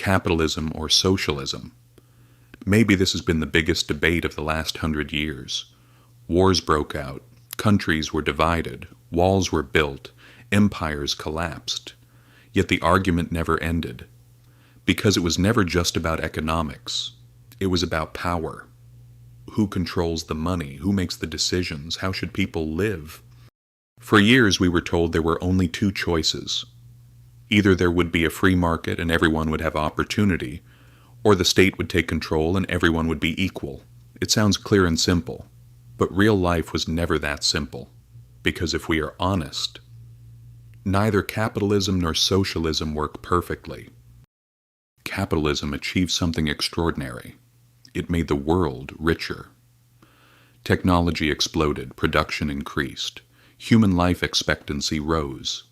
capitalism or socialism? Maybe this has been the biggest debate of the last 100 years. Wars broke out, countries were divided, walls were built, empires collapsed. Yet the argument never ended, because it was never just about economics. It was about power. Who controls the money? Who makes the decisions? How should people live? For years we were told there were only two choices. Either there would be a free market and everyone would have opportunity, or the state would take control and everyone would be equal. It sounds clear and simple, but real life was never that simple. Because if we are honest, neither capitalism nor socialism work perfectly. Capitalism achieved something extraordinary. It made the world richer. Technology exploded, production increased, human life expectancy rose.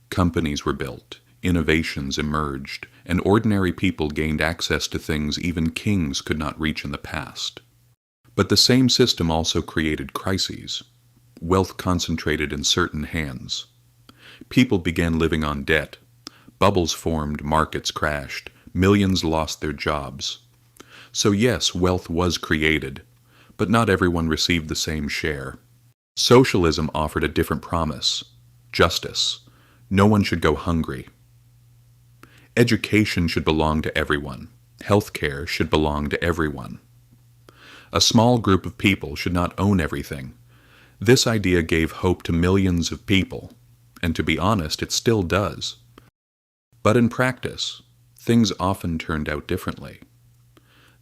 Companies were built, innovations emerged, and ordinary people gained access to things even kings could not reach in the past. But the same system also created crises. Wealth concentrated in certain hands. People began living on debt. Bubbles formed, markets crashed, millions lost their jobs. So yes, wealth was created, but not everyone received the same share. Socialism offered a different promise: justice. No one should go hungry. Education should belong to everyone. Healthcare should belong to everyone. A small group of people should not own everything. This idea gave hope to millions of people, and to be honest, it still does. But in practice, things often turned out differently.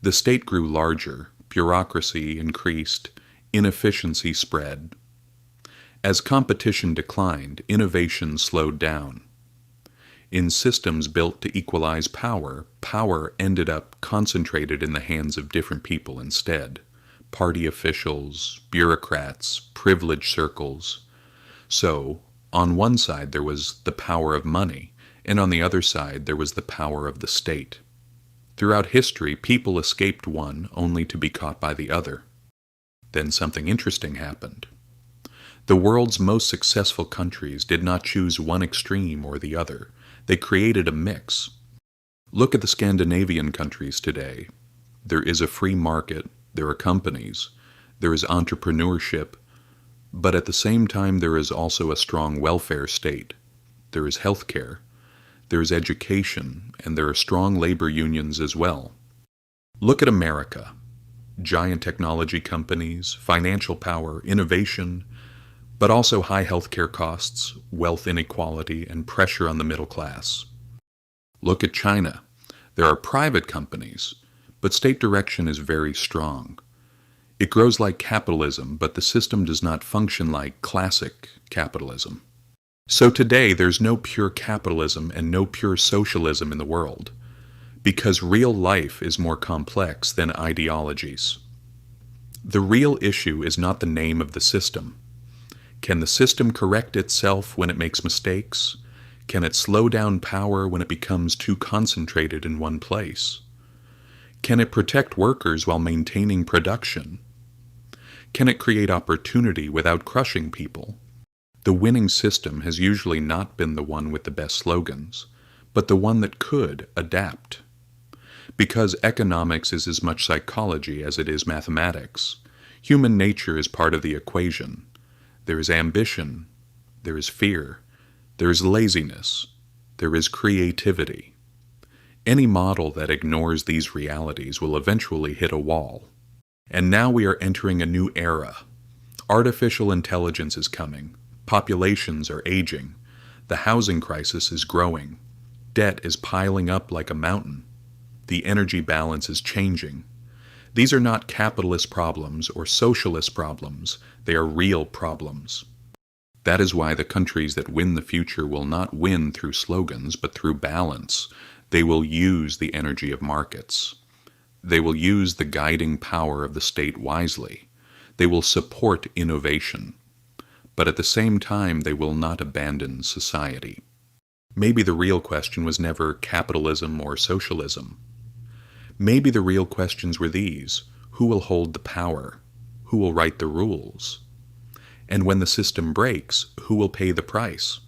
The state grew larger, bureaucracy increased, inefficiency spread. As competition declined, innovation slowed down. In systems built to equalize power, power ended up concentrated in the hands of different people instead. Party officials, bureaucrats, privileged circles. So, on one side there was the power of money, and on the other side there was the power of the state. Throughout history, people escaped one only to be caught by the other. Then something interesting happened. The world's most successful countries did not choose one extreme or the other. They created a mix. Look at the Scandinavian countries today. There is a free market, there are companies, there is entrepreneurship, but at the same time there is also a strong welfare state. There is healthcare, there is education, and there are strong labor unions as well. Look at America. Giant technology companies, financial power, innovation, but also high healthcare costs, wealth inequality, and pressure on the middle class. Look at China. There are private companies, but state direction is very strong. It grows like capitalism, but the system does not function like classic capitalism. So today there's no pure capitalism and no pure socialism in the world, because real life is more complex than ideologies. The real issue is not the name of the system. Can the system correct itself when it makes mistakes? Can it slow down power when it becomes too concentrated in one place? Can it protect workers while maintaining production? Can it create opportunity without crushing people? The winning system has usually not been the one with the best slogans, but the one that could adapt. Because economics is as much psychology as it is mathematics, human nature is part of the equation. There is ambition, there is fear, there is laziness, there is creativity. Any model that ignores these realities will eventually hit a wall. And now we are entering a new era. Artificial intelligence is coming. Populations are aging. The housing crisis is growing. Debt is piling up like a mountain. The energy balance is changing. These are not capitalist problems or socialist problems. They are real problems. That is why the countries that win the future will not win through slogans, but through balance. They will use the energy of markets. They will use the guiding power of the state wisely. They will support innovation. But at the same time, they will not abandon society. Maybe the real question was never capitalism or socialism. Maybe the real questions were these: who will hold the power? Who will write the rules? And when the system breaks, who will pay the price?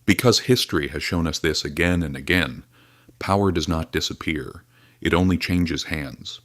Because history has shown us this again and again, Power does not disappear, it only changes hands.